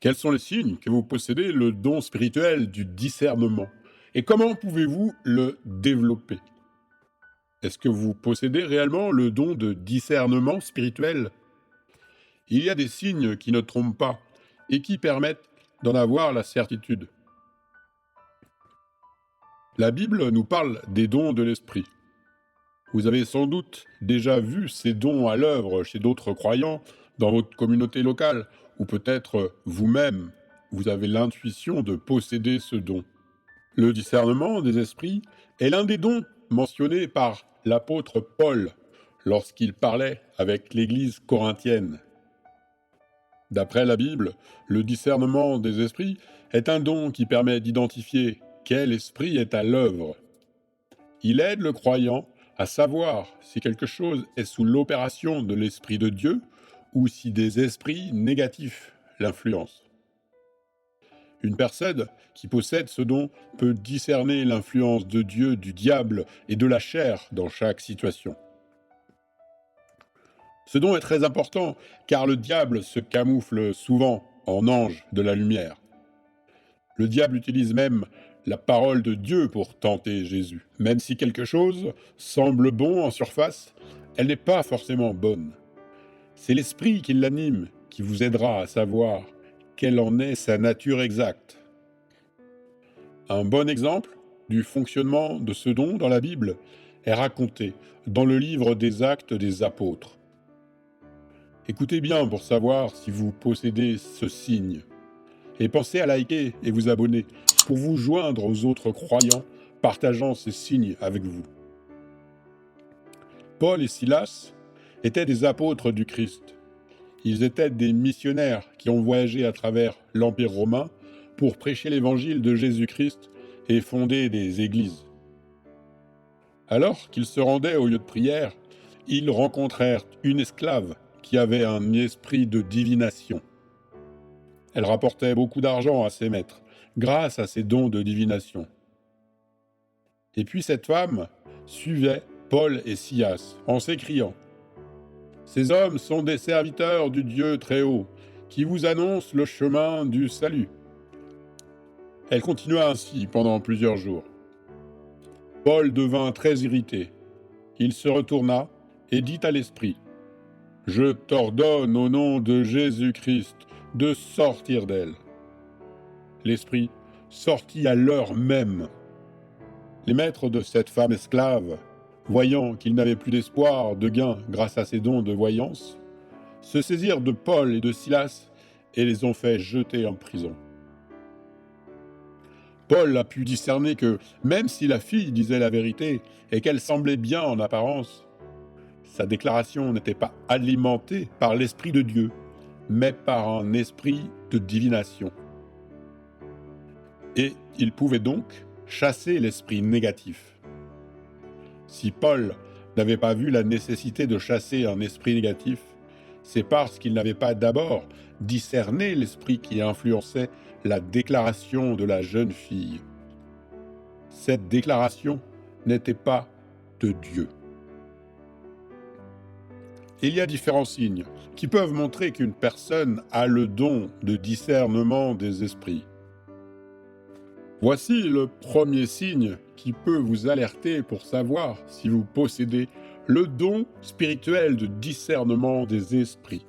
Quels sont les signes que vous possédez le don spirituel du discernement? Et comment pouvez-vous le développer? Est-ce que vous possédez réellement le don de discernement spirituel? Il y a des signes qui ne trompent pas et qui permettent d'en avoir la certitude. La Bible nous parle des dons de l'esprit. Vous avez sans doute déjà vu ces dons à l'œuvre chez d'autres croyants dans votre communauté locale, ou peut-être vous-même, vous avez l'intuition de posséder ce don. Le discernement des esprits est l'un des dons mentionnés par l'apôtre Paul lorsqu'il parlait avec l'Église corinthienne. D'après la Bible, le discernement des esprits est un don qui permet d'identifier quel esprit est à l'œuvre. Il aide le croyant à savoir si quelque chose est sous l'opération de l'Esprit de Dieu ou si des esprits négatifs l'influencent. Une personne qui possède ce don peut discerner l'influence de Dieu, du diable et de la chair dans chaque situation. Ce don est très important car le diable se camoufle souvent en ange de la lumière. Le diable utilise même la parole de Dieu pour tenter Jésus. Même si quelque chose semble bon en surface, elle n'est pas forcément bonne. C'est l'esprit qui l'anime qui vous aidera à savoir quelle en est sa nature exacte. Un bon exemple du fonctionnement de ce don dans la Bible est raconté dans le livre des Actes des Apôtres. Écoutez bien pour savoir si vous possédez ce signe. Et pensez à liker et vous abonner pour vous joindre aux autres croyants partageant ces signes avec vous. Paul et Silas étaient des apôtres du Christ. Ils étaient des missionnaires qui ont voyagé à travers l'Empire romain pour prêcher l'évangile de Jésus-Christ et fonder des églises. Alors qu'ils se rendaient au lieu de prière, ils rencontrèrent une esclave qui avait un esprit de divination. Elle rapportait beaucoup d'argent à ses maîtres, grâce à ses dons de divination. Et puis cette femme suivait Paul et Silas en s'écriant « Ces hommes sont des serviteurs du Dieu Très-Haut, qui vous annoncent le chemin du salut. » Elle continua ainsi pendant plusieurs jours. Paul devint très irrité. Il se retourna et dit à l'esprit « Je t'ordonne au nom de Jésus-Christ de sortir d'elle. » L'esprit sortit à l'heure même. Les maîtres de cette femme esclave, voyant qu'ils n'avaient plus d'espoir de gain grâce à ses dons de voyance, se saisirent de Paul et de Silas et les ont fait jeter en prison. Paul a pu discerner que, même si la fille disait la vérité et qu'elle semblait bien en apparence, sa déclaration n'était pas alimentée par l'Esprit de Dieu, mais par un esprit de divination. Et il pouvait donc chasser l'esprit négatif. Si Paul n'avait pas vu la nécessité de chasser un esprit négatif, c'est parce qu'il n'avait pas d'abord discerné l'esprit qui influençait la déclaration de la jeune fille. Cette déclaration n'était pas de Dieu. Il y a différents signes qui peuvent montrer qu'une personne a le don de discernement des esprits. Voici le premier signe qui peut vous alerter pour savoir si vous possédez le don spirituel de discernement des esprits.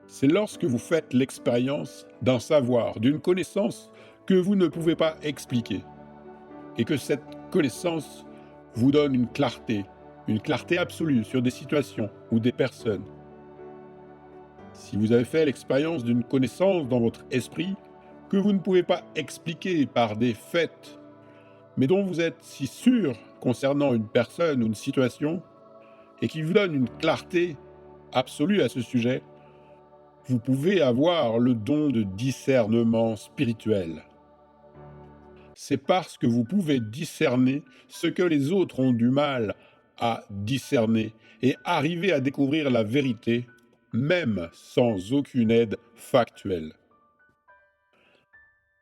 C'est lorsque vous faites l'expérience d'un savoir, d'une connaissance que vous ne pouvez pas expliquer, et que cette connaissance vous donne une clarté absolue sur des situations ou des personnes. Si vous avez fait l'expérience d'une connaissance dans votre esprit que vous ne pouvez pas expliquer par des faits, mais dont vous êtes si sûr concernant une personne ou une situation, et qui vous donne une clarté absolue à ce sujet, vous pouvez avoir le don de discernement spirituel. C'est parce que vous pouvez discerner ce que les autres ont du mal à discerner et arriver à découvrir la vérité, même sans aucune aide factuelle.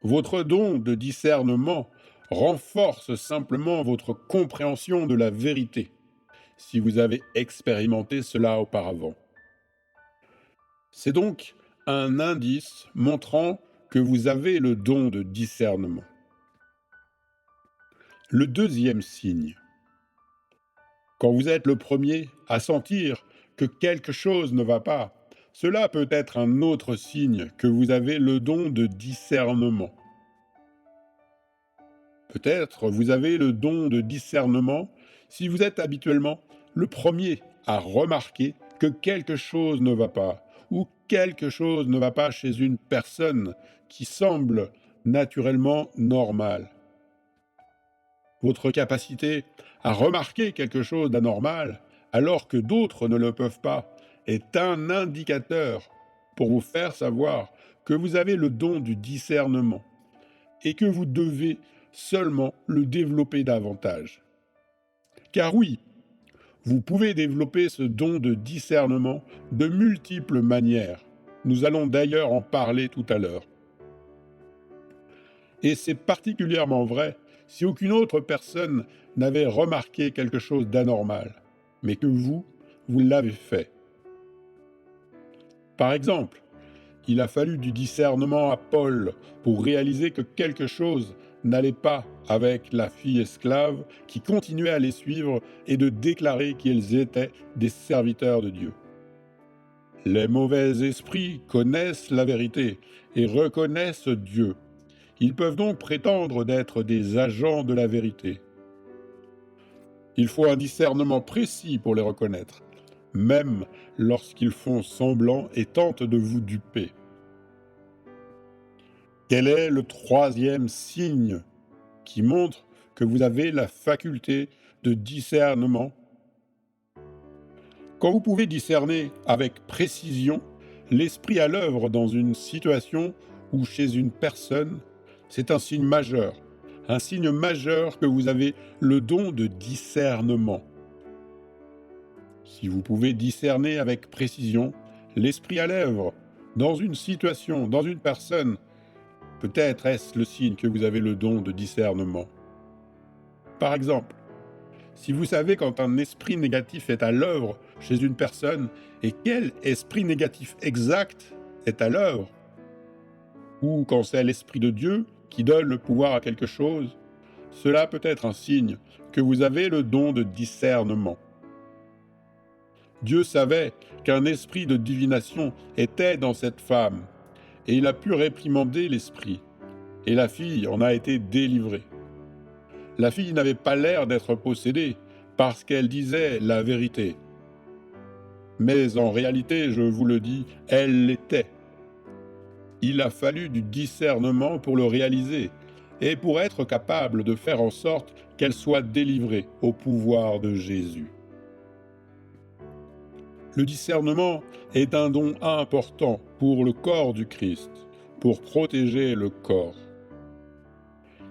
Votre don de discernement renforce simplement votre compréhension de la vérité, si vous avez expérimenté cela auparavant. C'est donc un indice montrant que vous avez le don de discernement. Le deuxième signe. Quand vous êtes le premier à sentir que quelque chose ne va pas, cela peut être un autre signe que vous avez le don de discernement. Peut-être vous avez le don de discernement si vous êtes habituellement le premier à remarquer que quelque chose ne va pas, ou quelque chose ne va pas chez une personne qui semble naturellement normale. Votre capacité à remarquer quelque chose d'anormal, alors que d'autres ne le peuvent pas, est un indicateur pour vous faire savoir que vous avez le don du discernement et que vous devez seulement le développer davantage. Car oui, vous pouvez développer ce don de discernement de multiples manières. Nous allons d'ailleurs en parler tout à l'heure. Et c'est particulièrement vrai si aucune autre personne n'avait remarqué quelque chose d'anormal, mais que vous l'avez fait. Par exemple, il a fallu du discernement à Paul pour réaliser que quelque chose n'allait pas avec la fille esclave qui continuait à les suivre et de déclarer qu'ils étaient des serviteurs de Dieu. Les mauvais esprits connaissent la vérité et reconnaissent Dieu. Ils peuvent donc prétendre d'être des agents de la vérité. Il faut un discernement précis pour les reconnaître, même lorsqu'ils font semblant et tentent de vous duper. Quel est le troisième signe qui montre que vous avez la faculté de discernement? Quand vous pouvez discerner avec précision l'esprit à l'œuvre dans une situation ou chez une personne, c'est un signe majeur que vous avez le don de discernement. Si vous pouvez discerner avec précision l'esprit à l'œuvre dans une situation, dans une personne, peut-être est-ce le signe que vous avez le don de discernement. Par exemple, si vous savez quand un esprit négatif est à l'œuvre chez une personne et quel esprit négatif exact est à l'œuvre, ou quand c'est l'Esprit de Dieu qui donne le pouvoir à quelque chose, cela peut être un signe que vous avez le don de discernement. Dieu savait qu'un esprit de divination était dans cette femme, et il a pu réprimander l'esprit, et la fille en a été délivrée. La fille n'avait pas l'air d'être possédée, parce qu'elle disait la vérité. Mais en réalité, je vous le dis, elle l'était. Il a fallu du discernement pour le réaliser, et pour être capable de faire en sorte qu'elle soit délivrée au pouvoir de Jésus. Le discernement est un don important pour le corps du Christ, pour protéger le corps.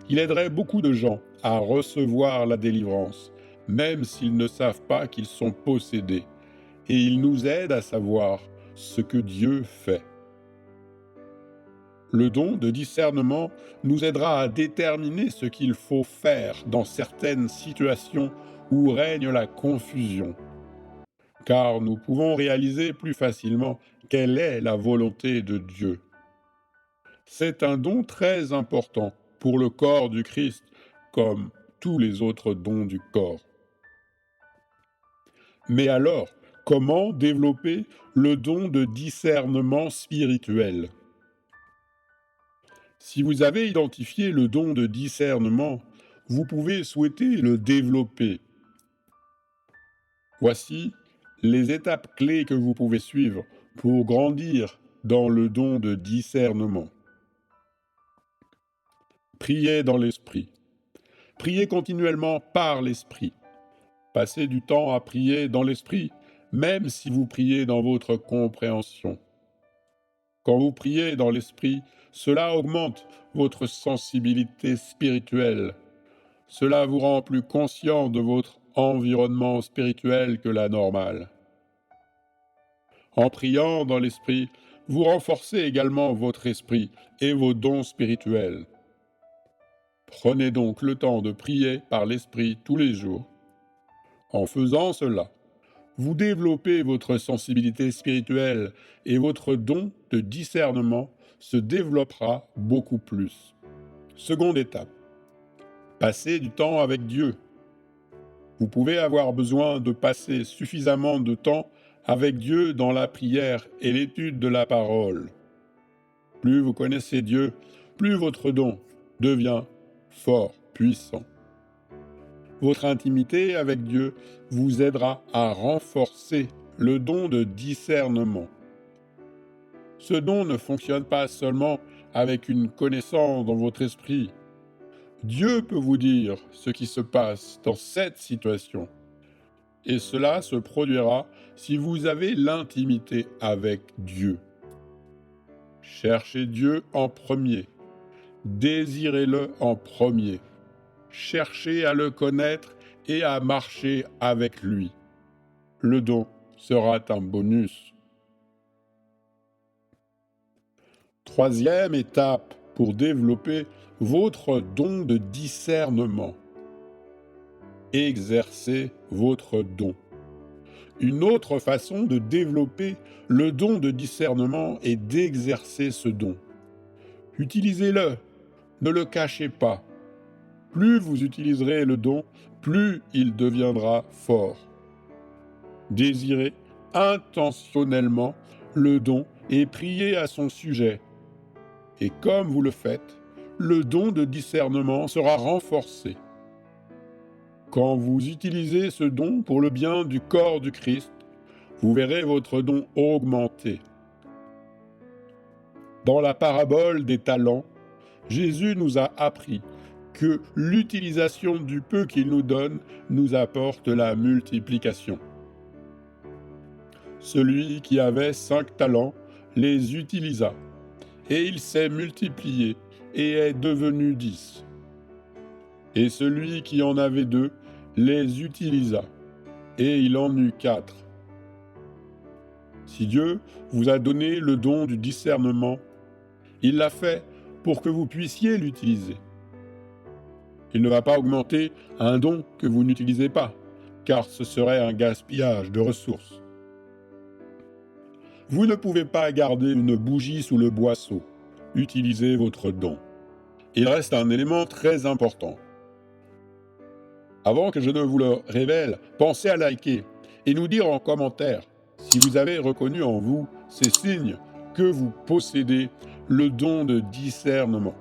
Il aiderait beaucoup de gens à recevoir la délivrance, même s'ils ne savent pas qu'ils sont possédés, et il nous aide à savoir ce que Dieu fait. Le don de discernement nous aidera à déterminer ce qu'il faut faire dans certaines situations où règne la confusion, car nous pouvons réaliser plus facilement quelle est la volonté de Dieu. C'est un don très important pour le corps du Christ, comme tous les autres dons du corps. Mais alors, comment développer le don de discernement spirituel ? Si vous avez identifié le don de discernement, vous pouvez souhaiter le développer. Voici les étapes clés que vous pouvez suivre pour grandir dans le don de discernement. Priez dans l'esprit. Priez continuellement par l'esprit. Passez du temps à prier dans l'esprit, même si vous priez dans votre compréhension. Quand vous priez dans l'esprit, cela augmente votre sensibilité spirituelle. Cela vous rend plus conscient de votre environnement spirituel que la normale. En priant dans l'esprit, vous renforcez également votre esprit et vos dons spirituels. Prenez donc le temps de prier par l'esprit tous les jours. En faisant cela, vous développez votre sensibilité spirituelle et votre don de discernement se développera beaucoup plus. Seconde étape, passer du temps avec Dieu. Vous pouvez avoir besoin de passer suffisamment de temps avec Dieu dans la prière et l'étude de la parole. Plus vous connaissez Dieu, plus votre don devient fort, puissant. Votre intimité avec Dieu vous aidera à renforcer le don de discernement. Ce don ne fonctionne pas seulement avec une connaissance dans votre esprit. Dieu peut vous dire ce qui se passe dans cette situation. Et cela se produira si vous avez l'intimité avec Dieu. Cherchez Dieu en premier. Désirez-le en premier. Cherchez à le connaître et à marcher avec lui. Le don sera un bonus. Troisième étape pour développer votre don de discernement. Exercez votre don. Une autre façon de développer le don de discernement est d'exercer ce don. Utilisez-le, ne le cachez pas. Plus vous utiliserez le don, plus il deviendra fort. Désirez intentionnellement le don et priez à son sujet. Et comme vous le faites, le don de discernement sera renforcé. Quand vous utilisez ce don pour le bien du corps du Christ, vous verrez votre don augmenter. Dans la parabole des talents, Jésus nous a appris que l'utilisation du peu qu'il nous donne nous apporte la multiplication. Celui qui avait 5 talents les utilisa, et il s'est multiplié et est devenu 10. Et celui qui en avait 2 les utilisa, et il en eut 4. Si Dieu vous a donné le don du discernement, il l'a fait pour que vous puissiez l'utiliser. Il ne va pas augmenter un don que vous n'utilisez pas, car ce serait un gaspillage de ressources. Vous ne pouvez pas garder une bougie sous le boisseau. Utilisez votre don. Il reste un élément très important. Avant que je ne vous le révèle, pensez à liker et nous dire en commentaire si vous avez reconnu en vous ces signes que vous possédez le don de discernement.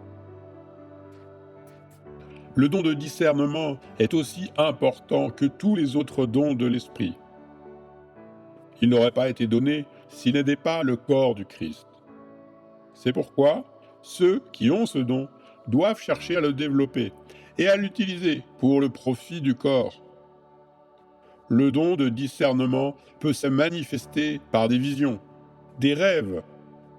Le don de discernement est aussi important que tous les autres dons de l'esprit. Il n'aurait pas été donné s'il n'était pas le corps du Christ. C'est pourquoi ceux qui ont ce don doivent chercher à le développer et à l'utiliser pour le profit du corps. Le don de discernement peut se manifester par des visions, des rêves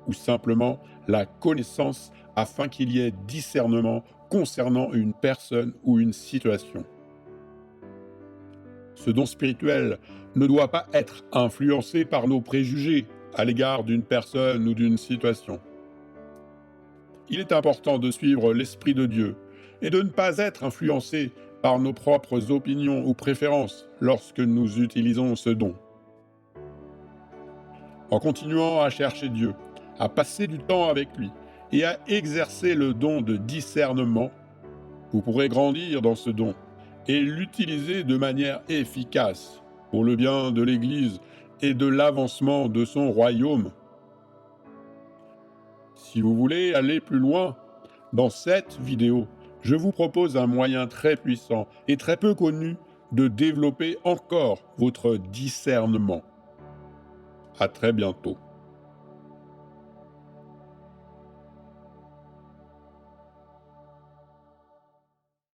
ou simplement la connaissance afin qu'il y ait discernement concernant une personne ou une situation. Ce don spirituel ne doit pas être influencé par nos préjugés à l'égard d'une personne ou d'une situation. Il est important de suivre l'Esprit de Dieu et de ne pas être influencé par nos propres opinions ou préférences lorsque nous utilisons ce don. En continuant à chercher Dieu, à passer du temps avec lui et à exercer le don de discernement, vous pourrez grandir dans ce don et l'utiliser de manière efficace pour le bien de l'Église et de l'avancement de son royaume. Si vous voulez aller plus loin, dans cette vidéo, je vous propose un moyen très puissant et très peu connu de développer encore votre discernement. À très bientôt.